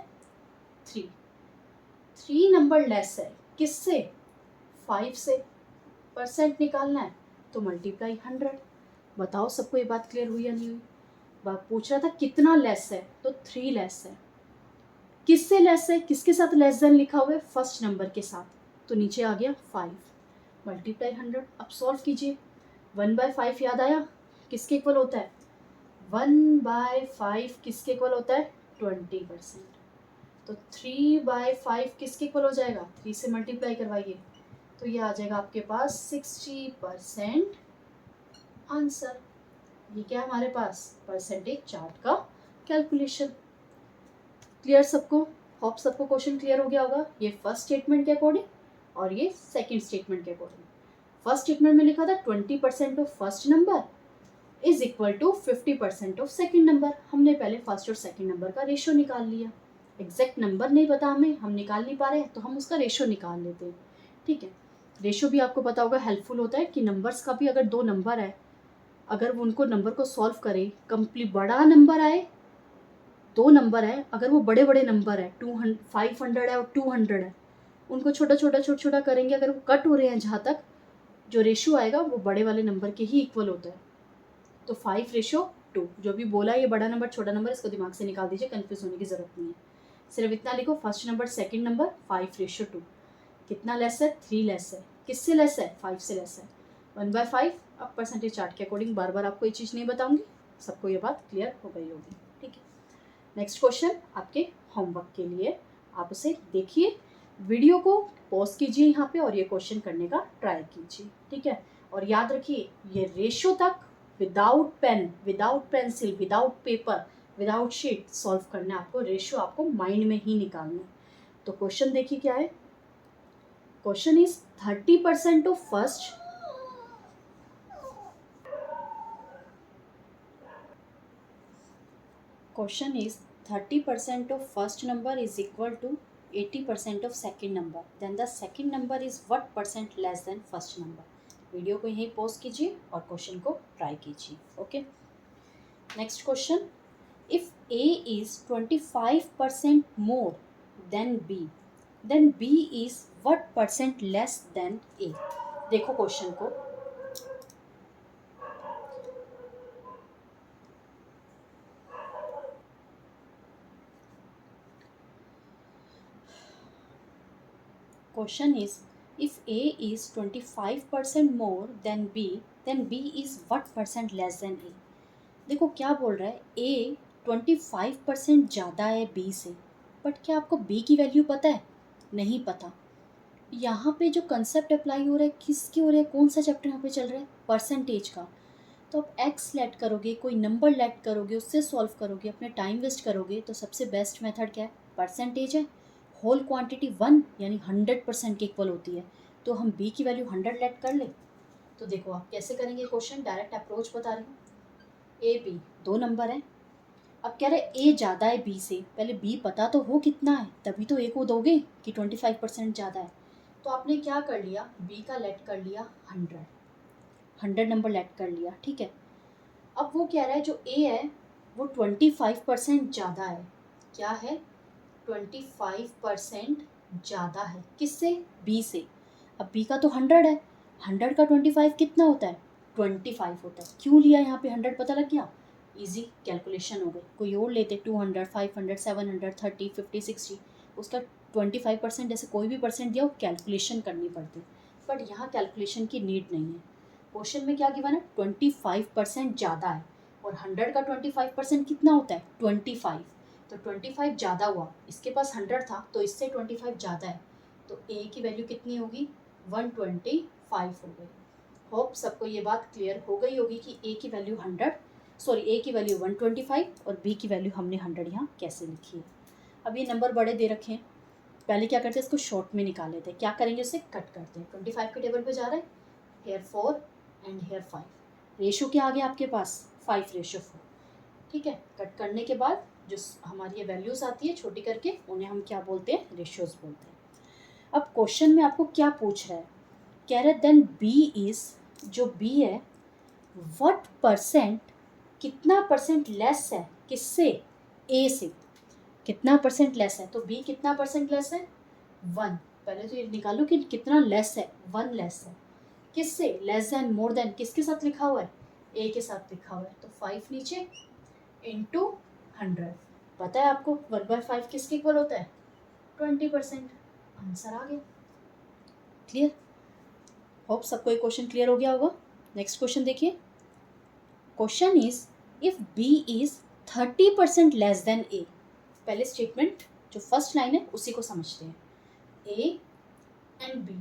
3 नंबर लेस है, किससे, 5 से। परसेंट निकालना है तो मल्टीप्लाई 100। बताओ सबको ये बात क्लियर हुई या नहीं हुई। बात पूछ रहा था कितना लेस है, तो 3 लेस है। किससे लेस है, किसके साथ लेस देन लिखा हुआ है, फर्स्ट नंबर के साथ, तो नीचे आ गया 5 मल्टीप्लाई 100। अब सॉल्व कीजिए, 1/5 याद आया किसके इक्वल होता है, 1/5 किसके इक्वल होता है, 20%। तो 3/5 किसके इक्वल हो जाएगा, 3 से मल्टीप्लाई करवाइए तो ये आ जाएगा आपके पास 60% आंसर। ये क्या है हमारे पास, परसेंटेज चार्ट का कैलकुलेशन। क्लियर सबको, होप सबको क्वेश्चन क्लियर हो गया होगा। ये फर्स्ट स्टेटमेंट के अकॉर्डिंग और ये सेकंड स्टेटमेंट के अकॉर्डिंग। फर्स्ट स्टेटमेंट में लिखा था 20% of first number is equal to 50% of second number. हमने पहले फर्स्ट और सेकंड नंबर का रेशियो निकाल लिया। एग्जैक्ट नंबर नहीं पता हमें, हम निकाल नहीं पा रहे तो हम उसका रेशियो निकाल लेते हैं, ठीक है। रेशियो भी आपको पता होगा हेल्पफुल होता है कि नंबर्स का भी, अगर 2 नंबर है, अगर वो उनको नंबर को सॉल्व करें, कंप्लीट बड़ा नंबर आए, 2 नंबर है, अगर वो बड़े बड़े नंबर है, 500 है और 200 है, उनको छोटा छोटा करेंगे, अगर वो कट हो रहे हैं जहाँ तक, जो रेशियो आएगा वो बड़े वाले नंबर के ही इक्वल होता है। तो 5:2, जो भी बोला ये बड़ा नंबर छोटा नंबर, इसको दिमाग से निकाल दीजिए, कन्फ्यूज होने की ज़रूरत नहीं है। सिर्फ इतना लिखो, फर्स्ट नंबर सेकंड नंबर 5:2। कितना लेस है? 3 लेस है। किससे लेस है? 5 से लेस है। 1/5। अब परसेंटेज चार्ट के अकॉर्डिंग बार बार आपको ये चीज़ नहीं बताऊंगी, सबको ये बात क्लियर हो गई होगी। ठीक है, नेक्स्ट क्वेश्चन आपके होमवर्क के लिए, आप उसे देखिए, वीडियो को पॉज कीजिए यहाँ पे और ये क्वेश्चन करने का ट्राई कीजिए। ठीक है, और याद रखिए ये रेशो तक without pen, without pencil, without paper, without sheet solve करना है आपको। रेशो आपको माइंड में ही निकालना है। तो क्वेश्चन देखिए क्या है। Question is 30% of first, question is 30% of first number is equal to 80% of second number, then the second number is what percent less than first number। Video को यहीं पॉज कीजिए और क्वेश्चन को ट्राई कीजिए। Okay, next question, if A is 25% more than B, then B is what percent less than A। देखो question को, question is, if A is 25% more than B, then B is what percent less than A। देखो क्या बोल रहा है, A 25% ज़्यादा है B से, बट क्या आपको B की वैल्यू पता है? नहीं पता। यहाँ पे जो कंसेप्ट अप्लाई हो रहा है किसकी हो रहा है, कौन सा चैप्टर यहाँ पे चल रहा है? परसेंटेज का। तो आप एक्स लेट करोगे, कोई नंबर लेट करोगे, उससे सॉल्व करोगे, अपने टाइम वेस्ट करोगे, तो सबसे बेस्ट मेथड क्या है? परसेंटेज है। होल क्वांटिटी 1 यानी 100% के इक्वल होती है, तो हम b की वैल्यू 100 लेट कर ले। तो देखो आप कैसे करेंगे क्वेश्चन, डायरेक्ट अप्रोच बता रही हूँ। ए बी दो नंबर है, अब कह रहे ए ज़्यादा है बी से, पहले बी पता तो हो कितना है, तभी तो ए को दोगे कि 25% ज़्यादा है। तो आपने क्या कर लिया, बी का लेट कर लिया 100 नंबर लेट कर लिया। ठीक है, अब वो कह रहा है जो ए है वो 25% ज़्यादा है। क्या है? 25% ज़्यादा है किससे? बी से। अब बी का तो 100 है, 100 का 25 कितना होता है? 25 होता है। क्यों लिया यहाँ पे 100? पता लग गया, इजी कैलकुलेशन हो गई। कोई और लेते 200, 500, 700, 30, 50, 60, उसका 25% जैसे कोई भी परसेंट दिया वो कैलकुलेशन करनी पड़ती, बट यहाँ कैलकुलेशन की नीड नहीं है। क्वेश्चन में क्या गिवन है? 25% ज़्यादा है, और 100 का 25% कितना होता है? 25। तो 25 ज़्यादा हुआ, इसके पास 100 था तो इससे 25 ज़्यादा है, तो ए की वैल्यू कितनी होगी? 125 हो गई। होप सबको ये बात क्लियर हो गई होगी कि ए की वैल्यू 125 और बी की वैल्यू हमने 100 यहाँ कैसे लिखी है। अब ये नंबर बड़े दे रखे हैं, पहले क्या करते हैं, इसको शॉर्ट में निकाल लेते हैं। क्या करेंगे, उसे कट करते हैं। 25 के टेबल पे जा रहा है, हेयर 4 एंड हेयर 5, रेशो क्या आ गया आपके पास? 5:4। ठीक है, कट करने के बाद जो हमारी ये वैल्यूज़ आती है छोटी करके, उन्हें हम क्या बोलते हैं? रेशियोज बोलते हैं। अब क्वेश्चन में आपको क्या पूछ रहा है, कह रहे देन बी इज, जो बी है व्हाट परसेंट, कितना परसेंट लेस है किससे? ए से। कितना परसेंट लेस है? तो बी कितना परसेंट लेस है? 1। पहले तो ये निकालो कि कितना लेस है, 1 लेस है। किससे? लेस देन, मोर देन, किसके साथ लिखा हुआ है? ए के साथ लिखा हुआ है। तो 5 नीचे इंटू 100। पता है आपको 1/5 किसके इक्वल होता है? 20%। आंसर आ गया। क्लियर? होप सबको ये क्वेश्चन क्लियर हो गया होगा। नेक्स्ट क्वेश्चन देखिए। Question is, if B is 30% less than A. पहले स्टेटमेंट जो फर्स्ट लाइन है उसी को समझते हैं। ए एंड बी,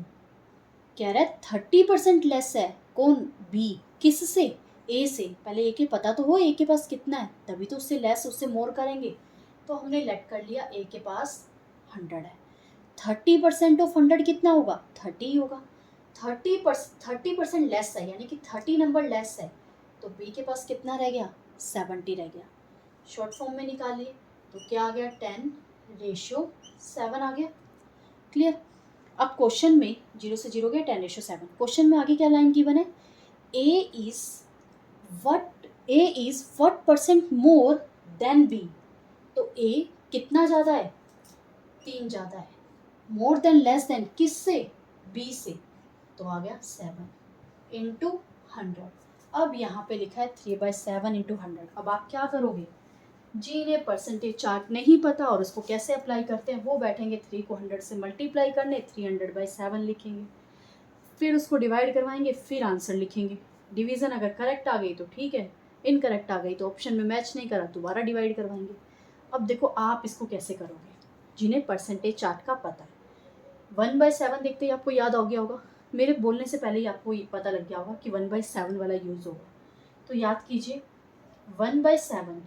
कह रहा है 30% लेस है, कौन? बी। किससे? ए से। पहले ए के पता तो हो ए के पास कितना है, तभी तो उससे लेस, उससे मोर करेंगे। तो हमने लेट कर लिया ए के पास 100 है। 30% ऑफ 100 कितना होगा? 30 होगा। 30% लेस है, यानी कि 30 नंबर लेस है, तो बी के पास कितना रह गया? 70 रह गया। शॉर्ट फॉर्म में निकालिए तो क्या आ गया? 10:7 आ गया। क्लियर? अब क्वेश्चन में 0 से 0 गया, 10:7। क्वेश्चन में आगे क्या लाइन गिवन है? A is what percent more than B. तो ए कितना ज़्यादा है? 3 ज़्यादा है। मोर देन लेस देन किससे? बी से। तो आ गया 7 इंटू 100। अब यहाँ पे लिखा है 3/7 इंटू 100। अब आप क्या करोगे? जिन्हें परसेंटेज चार्ट नहीं पता और उसको कैसे अप्लाई करते हैं वो बैठेंगे 3 को 100 से मल्टीप्लाई करने, 300/7 लिखेंगे, फिर उसको डिवाइड करवाएंगे, फिर आंसर लिखेंगे। डिवीज़न अगर करेक्ट आ गई तो ठीक है, इनकरेक्ट आ गई तो ऑप्शन में मैच नहीं करा दोबारा डिवाइड करवाएंगे। अब देखो आप इसको कैसे करोगे, जिन्हें परसेंटेज चार्ट का पता है। 1/7 देखते ही आपको याद आ गया होगा, मेरे बोलने से पहले ही आपको ये पता लग गया होगा कि 1/7 वाला यूज़ होगा। तो याद कीजिए 1/7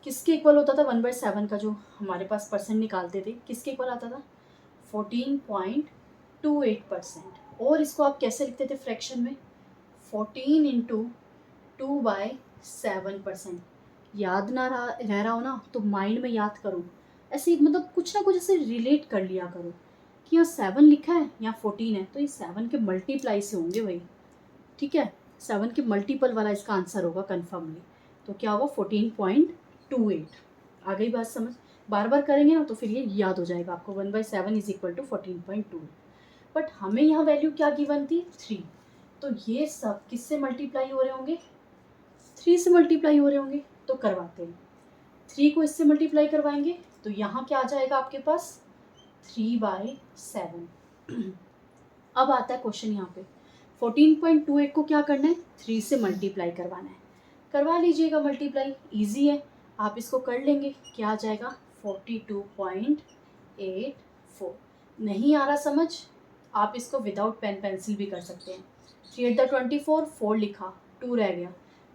किसके इक्वल होता था। 1/7 का जो हमारे पास परसेंट निकालते थे किसके इक्वल आता था, 14.28%। और इसको आप कैसे लिखते थे फ्रैक्शन में, 14 इंटू 2/7%। याद ना रह रहा हो ना तो माइंड में याद करो, ऐसे मतलब कुछ ना कुछ ऐसे रिलेट कर लिया करो कि यहाँ 7 लिखा है यहाँ 14 है, तो ये 7 के मल्टीप्लाई से होंगे भाई, ठीक है। 7 के मल्टीपल वाला इसका आंसर होगा कन्फर्मली। तो क्या होगा 14.28। आ गई बात समझ, बार बार करेंगे ना तो फिर ये याद हो जाएगा आपको, 1/7 इज इक्वल टू 14.2। बट हमें यहाँ वैल्यू क्या गिवन थी, 3। तो ये सब किससे मल्टीप्लाई हो रहे होंगे, 3 से मल्टीप्लाई हो रहे होंगे। तो करवाते हैं, 3 को इससे मल्टीप्लाई करवाएंगे तो यहाँ क्या आ जाएगा आपके पास, 3/7। अब आता है क्वेश्चन यहाँ पे, 14.28 को क्या करना है, 3 से मल्टीप्लाई करवाना है। करवा लीजिएगा मल्टीप्लाई, इजी है, आप इसको कर लेंगे, क्या आ जाएगा 42.84। नहीं आ रहा समझ, आप इसको विदाउट पेन पेंसिल भी कर सकते हैं। 3 × 24, 4 लिखा, 2 रह गया,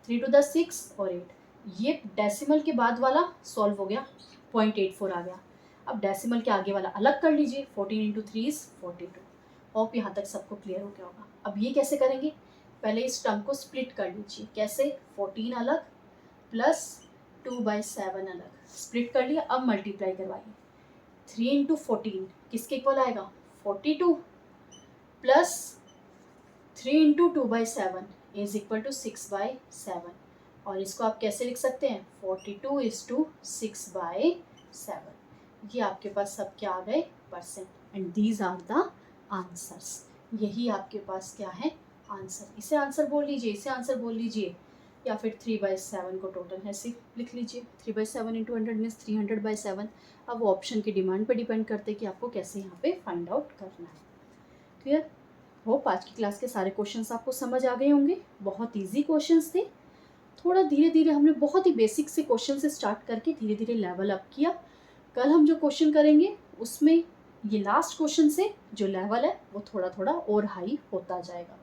3 × 6 और 8। ये डेसिमल के बाद वाला सॉल्व हो गया, 0.84 आ गया। अब डेसिमल के आगे वाला अलग कर लीजिए, 14 × 3 = 42। होप यहाँ तक सबको क्लियर हो गया होगा। अब ये कैसे करेंगे, पहले इस टर्म को स्प्लिट कर लीजिए, कैसे, 14 अलग प्लस 2/7 अलग, स्प्लिट कर लिया। अब मल्टीप्लाई करवाइए, 3 × 14 किसके इक्वल आएगा, 42 प्लस 3 × 2/7 इज इक्वल टू 6/7। और इसको आप कैसे लिख सकते हैं, 42:6/7। ये आपके पास सब क्या आ गए, percent, and these are the answers. यही आपके पास क्या है, आंसर। इसे आंसर बोल लीजिए, इसे आंसर बोल लीजिए, या फिर 3/7 को टोटल ऐसे लिख लीजिए, 3/7 × 100 मीन्स 300/7। अब वो ऑप्शन की डिमांड पे डिपेंड करते हैं कि आपको कैसे यहाँ पे फाइंड आउट करना है। क्लियर। होप आज की क्लास के सारे क्वेश्चंस आपको समझ आ गए होंगे, बहुत ईजी क्वेश्चंस थे। थोड़ा धीरे धीरे हमने बहुत ही बेसिक से क्वेश्चन से स्टार्ट करके धीरे धीरे लेवल अप किया। कल हम जो क्वेश्चन करेंगे उसमें ये लास्ट क्वेश्चन से जो लेवल है वो थोड़ा थोड़ा और हाई होता जाएगा।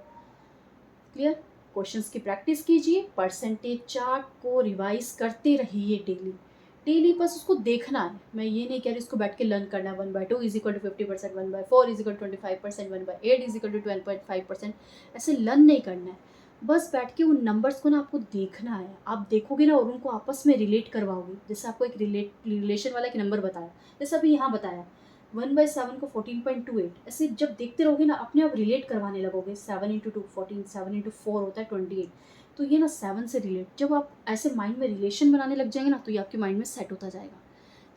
क्लियर। क्वेश्चंस की प्रैक्टिस कीजिए, परसेंटेज चार्ट को रिवाइज करते रहिए डेली डेली, बस उसको देखना है। मैं ये नहीं कह रही उसको बैठ के लर्न करना है, 1/2 = 50%, 1/4 = 25%, 1/8 = 12.5%, ऐसे लर्न नहीं करना है। बस बैठ के उन नंबर्स को ना आपको देखना है, आप देखोगे ना और उनको आपस में रिलेट करवाओगे। जैसे आपको एक रिलेशन वाला एक नंबर बताया, जैसे अभी यहाँ बताया 1/7 को 14.28, ऐसे जब देखते रहोगे ना अपने आप रिलेट करवाने लगोगे। 7 × 2 14, 7 × 4 होता है 28। तो ये ना 7 से रिलेट, जब आप ऐसे माइंड में रिलेशन बनाने लग जाएंगे ना तो ये आपके माइंड में सेट होता जाएगा।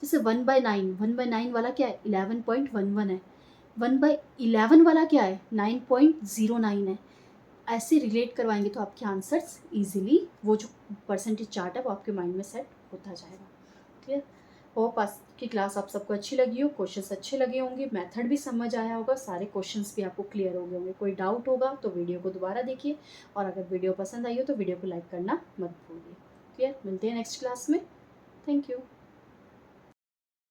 जैसे 1/9 वाला क्या है, 11.11 है। 1/11 वाला क्या है, 9.09 है। ऐसे रिलेट करवाएंगे तो आपके आंसर्स इजीली, वो जो परसेंटेज चार्ट है वो आपके माइंड में सेट होता जाएगा। क्लियर। होप आज की क्लास आप सबको अच्छी लगी हो, क्वेश्चंस अच्छे लगे होंगे, मेथड भी समझ आया होगा, सारे क्वेश्चंस भी आपको क्लियर हो गए होंगे। कोई डाउट होगा तो वीडियो को दोबारा देखिए, और अगर वीडियो पसंद आई हो तो वीडियो को लाइक करना मत भूलिए। क्लियर। मिलते हैं नेक्स्ट क्लास में। Thank you.